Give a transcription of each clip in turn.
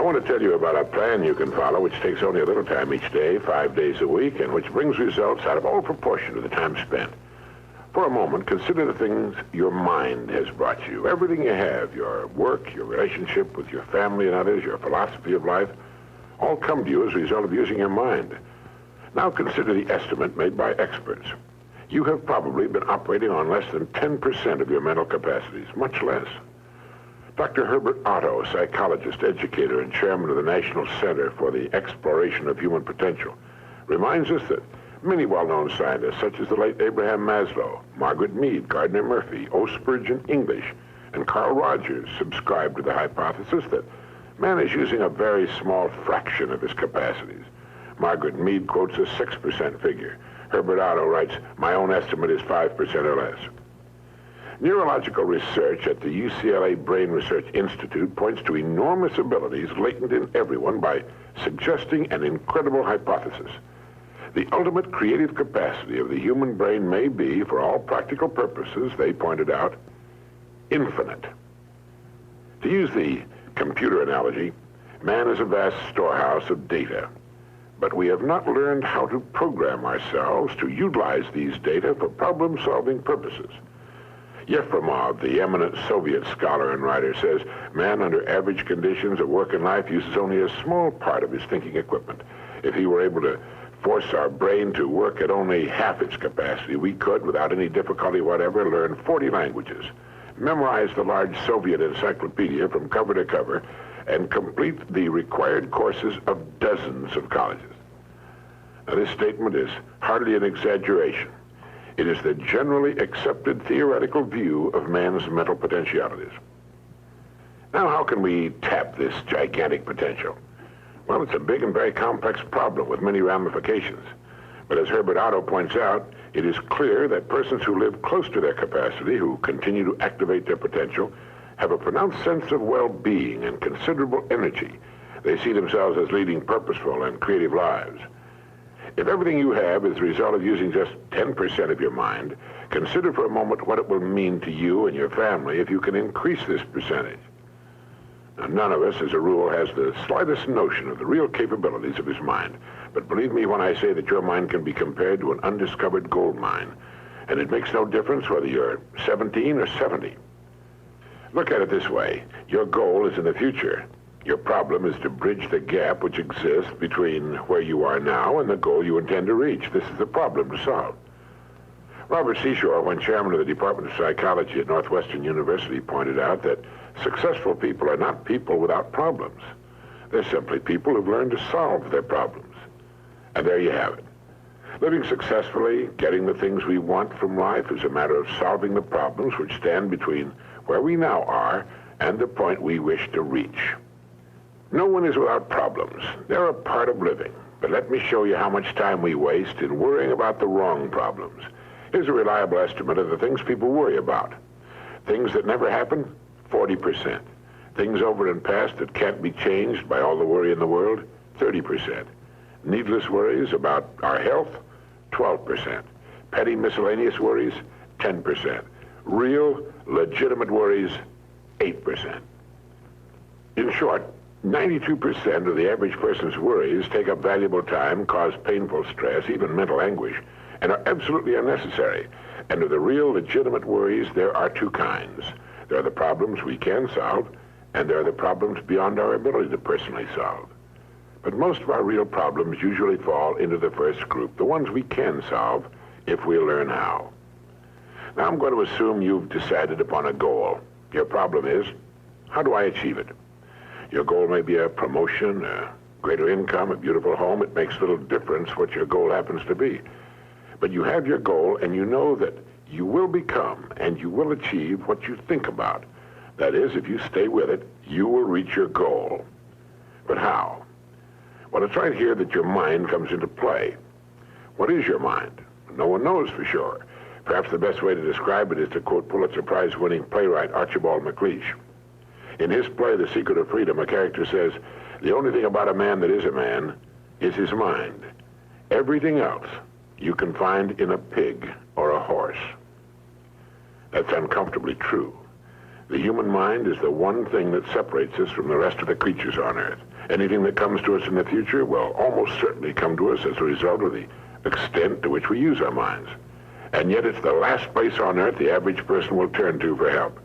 want to tell you about a plan you can follow which takes only a little time each day, 5 days a week, and which brings results out of all proportion to the time spent. For a moment, consider the things your mind has brought you. Everything you have, your work, your relationship with your family and others, your philosophy of life, all come to you as a result of using your mind. Now consider the estimate made by experts. You have probably been operating on less than 10% of your mental capacities, much less. Dr. Herbert Otto, psychologist, educator, and chairman of the National Center for the Exploration of Human Potential, reminds us that many well-known scientists, such as the late Abraham Maslow, Margaret Mead, Gardner Murphy, O. Spurgeon English, and Carl Rogers, subscribe to the hypothesis that man is using a very small fraction of his capacities. Margaret Mead quotes a 6% figure. Herbert Otto writes, "My own estimate is 5% or less." Neurological research at the UCLA Brain Research Institute points to enormous abilities latent in everyone by suggesting an incredible hypothesis. The ultimate creative capacity of the human brain may be, for all practical purposes, they pointed out, infinite. To use the computer analogy, man is a vast storehouse of data, but we have not learned how to program ourselves to utilize these data for problem-solving purposes. Yefremov, the eminent Soviet scholar and writer, says man under average conditions of work and life uses only a small part of his thinking equipment. If he were able to force our brain to work at only half its capacity, we could, without any difficulty whatever, learn 40 languages, memorize the large Soviet encyclopedia from cover to cover, and complete the required courses of dozens of colleges. Now, this statement is hardly an exaggeration. It is the generally accepted theoretical view of man's mental potentialities. Now, how can we tap this gigantic potential? Well, it's a big and very complex problem with many ramifications. But as Herbert Otto points out, it is clear that persons who live close to their capacity, who continue to activate their potential, have a pronounced sense of well-being and considerable energy. They see themselves as leading purposeful and creative lives. If everything you have is the result of using just 10% of your mind, consider for a moment what it will mean to you and your family if you can increase this percentage. Now, none of us, as a rule, has the slightest notion of the real capabilities of his mind. But believe me when I say that your mind can be compared to an undiscovered gold mine. And it makes no difference whether you're 17 or 70. Look at it this way. Your goal is in the future. Your problem is to bridge the gap which exists between where you are now and the goal you intend to reach. This is the problem to solve. Robert Seashore, when chairman of the Department of Psychology at Northwestern University, pointed out that successful people are not people without problems. They're simply people who've learned to solve their problems. And there you have it. Living successfully, getting the things we want from life is a matter of solving the problems which stand between where we now are and the point we wish to reach. No one is without problems. They're a part of living. But let me show you how much time we waste in worrying about the wrong problems. Here's a reliable estimate of the things people worry about. Things that never happen, 40%. Things over and past that can't be changed by all the worry in the world, 30%. Needless worries about our health, 12%. Petty miscellaneous worries, 10%. Real, legitimate worries, 8%. In short, 92% of the average person's worries take up valuable time, cause painful stress, even mental anguish, and are absolutely unnecessary. And of the real, legitimate worries, there are two kinds. There are the problems we can solve, and there are the problems beyond our ability to personally solve. But most of our real problems usually fall into the first group, the ones we can solve if we learn how. Now I'm going to assume you've decided upon a goal. Your problem is, how do I achieve it? Your goal may be a promotion, a greater income, a beautiful home. It makes little difference what your goal happens to be. But you have your goal, and you know that you will become and you will achieve what you think about. That is, if you stay with it, you will reach your goal. But how? Well, it's right here that your mind comes into play. What is your mind? No one knows for sure. Perhaps the best way to describe it is to quote Pulitzer Prize-winning playwright Archibald MacLeish. In his play, The Secret of Freedom, a character says, "The only thing about a man that is a man is his mind. Everything else you can find in a pig or a horse." That's uncomfortably true. The human mind is the one thing that separates us from the rest of the creatures on Earth. Anything that comes to us in the future will almost certainly come to us as a result of the extent to which we use our minds. And yet it's the last place on Earth the average person will turn to for help.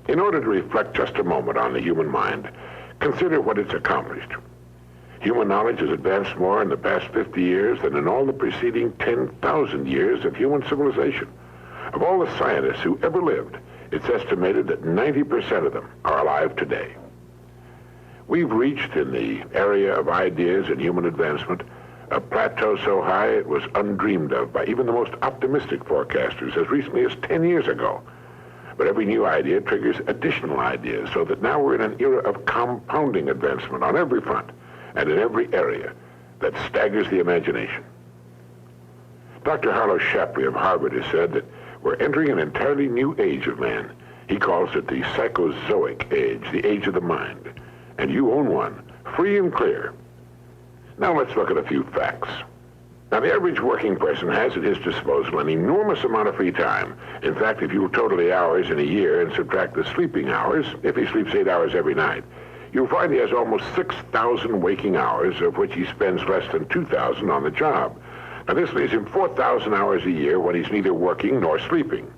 In order to reflect just a moment on the human mind, consider what it's accomplished. Human knowledge has advanced more in the past 50 years than in all the preceding 10,000 years of human civilization. Of all the scientists who ever lived, it's estimated that 90% of them are alive today. We've reached, in the area of ideas and human advancement, a plateau so high it was undreamed of by even the most optimistic forecasters as recently as 10 years ago. But every new idea triggers additional ideas, so that now we're in an era of compounding advancement on every front and in every area that staggers the imagination. Dr. Harlow Shapley of Harvard has said that we're entering an entirely new age of man. He calls it the psychozoic age, the age of the mind. And you own one, free and clear. Now let's look at a few facts. Now, the average working person has at his disposal an enormous amount of free time. In fact, if you total the hours in a year and subtract the sleeping hours, if he sleeps 8 hours every night, you'll find he has almost 6,000 waking hours, of which he spends less than 2,000 on the job. Now, this leaves him 4,000 hours a year when he's neither working nor sleeping.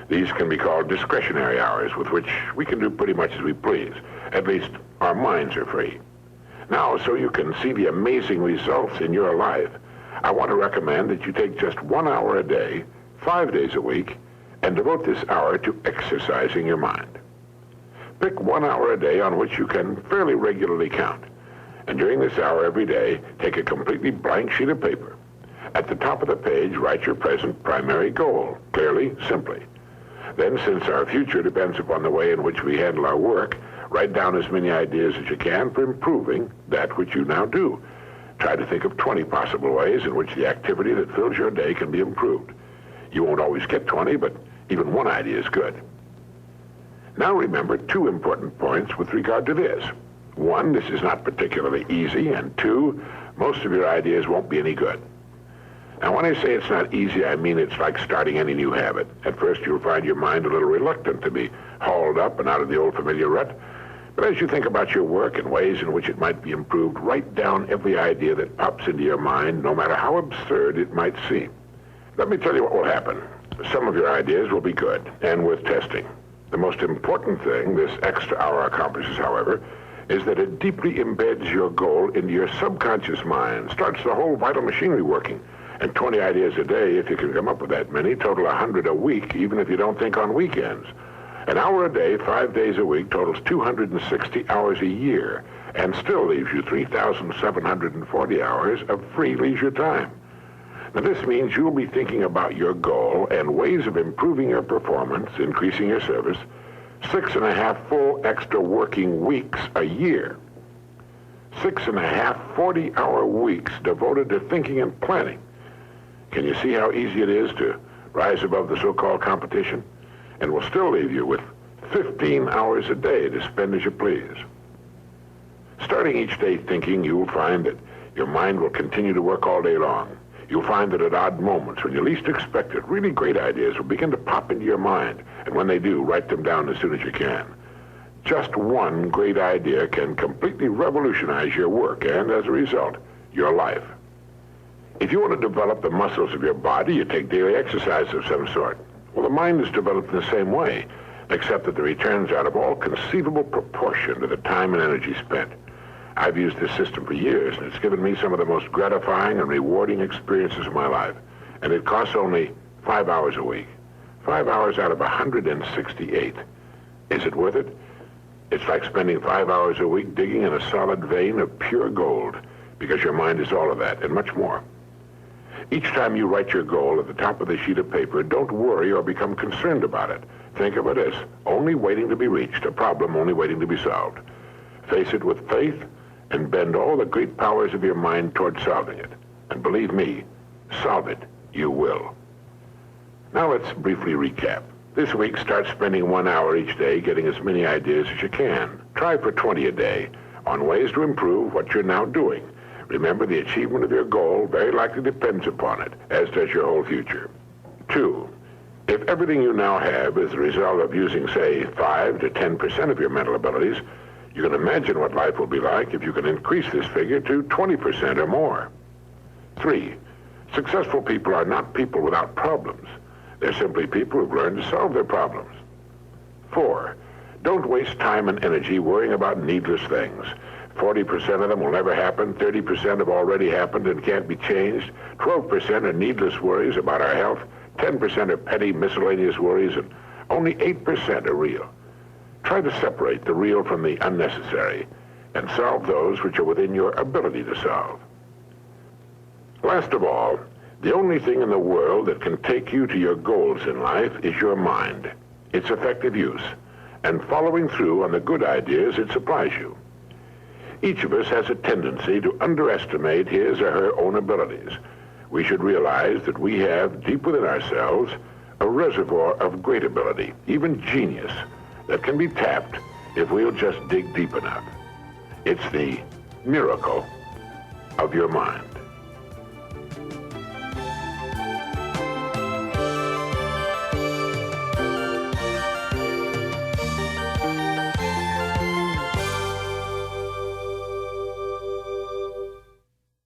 These can be called discretionary hours, with which we can do pretty much as we please. At least, our minds are free. Now, so you can see the amazing results in your life, I want to recommend that you take just 1 hour a day, 5 days a week, and devote this hour to exercising your mind. Pick 1 hour a day on which you can fairly regularly count. And during this hour every day, take a completely blank sheet of paper. At the top of the page, write your present primary goal, clearly, simply. Then, since our future depends upon the way in which we handle our work, write down as many ideas as you can for improving that which you now do. Try to think of 20 possible ways in which the activity that fills your day can be improved. You won't always get 20, but even one idea is good. Now remember 2 important points with regard to this. 1, this is not particularly easy, and 2, most of your ideas won't be any good. Now, when I say it's not easy, I mean it's like starting any new habit. At first, you'll find your mind a little reluctant to be hauled up and out of the old familiar rut. But as you think about your work and ways in which it might be improved, write down every idea that pops into your mind, no matter how absurd it might seem. Let me tell you what will happen. Some of your ideas will be good and worth testing. The most important thing this extra hour accomplishes, however, is that it deeply embeds your goal into your subconscious mind, starts the whole vital machinery working. And 20 ideas a day, if you can come up with that many, total 100 a week, even if you don't think on weekends. An hour a day, 5 days a week, totals 260 hours a year, and still leaves you 3,740 hours of free leisure time. Now, this means you'll be thinking about your goal and ways of improving your performance, increasing your service, 6.5 full extra working weeks a year. 6.5 40-hour weeks devoted to thinking and planning. Can you see how easy it is to rise above the so-called competition? And will still leave you with 15 hours a day to spend as you please. Starting each day thinking, you'll find that your mind will continue to work all day long. You'll find that at odd moments, when you least expect it, really great ideas will begin to pop into your mind. And when they do, write them down as soon as you can. Just one great idea can completely revolutionize your work and, as a result, your life. If you want to develop the muscles of your body, you take daily exercise of some sort. Well, the mind is developed in the same way, except that the returns are out of all conceivable proportion to the time and energy spent. I've used this system for years, and it's given me some of the most gratifying and rewarding experiences of my life. And it costs only 5 hours a week. 5 hours out of 168. Is it worth it? It's like spending 5 hours a week digging in a solid vein of pure gold, because your mind is all of that and much more. Each time you write your goal at the top of the sheet of paper, don't worry or become concerned about it. Think of it as only waiting to be reached, a problem only waiting to be solved. Face it with faith and bend all the great powers of your mind toward solving it. And believe me, solve it, you will. Now let's briefly recap. This week, start spending 1 hour each day getting as many ideas as you can. Try for 20 a day on ways to improve what you're now doing. Remember, the achievement of your goal very likely depends upon it, as does your whole future. 2, If everything you now have is the result of using, say, 5 to 10% of your mental abilities, you can imagine what life will be like if you can increase this figure to 20% or more. 3, successful people are not people without problems. They're simply people who've learned to solve their problems. 4, don't waste time and energy worrying about needless things. 40% of them will never happen, 30% have already happened and can't be changed, 12% are needless worries about our health, 10% are petty miscellaneous worries, and only 8% are real. Try to separate the real from the unnecessary and solve those which are within your ability to solve. Last of all, the only thing in the world that can take you to your goals in life is your mind, its effective use, and following through on the good ideas it supplies you. Each of us has a tendency to underestimate his or her own abilities. We should realize that we have, deep within ourselves, a reservoir of great ability, even genius, that can be tapped if we'll just dig deep enough. It's the miracle of your mind.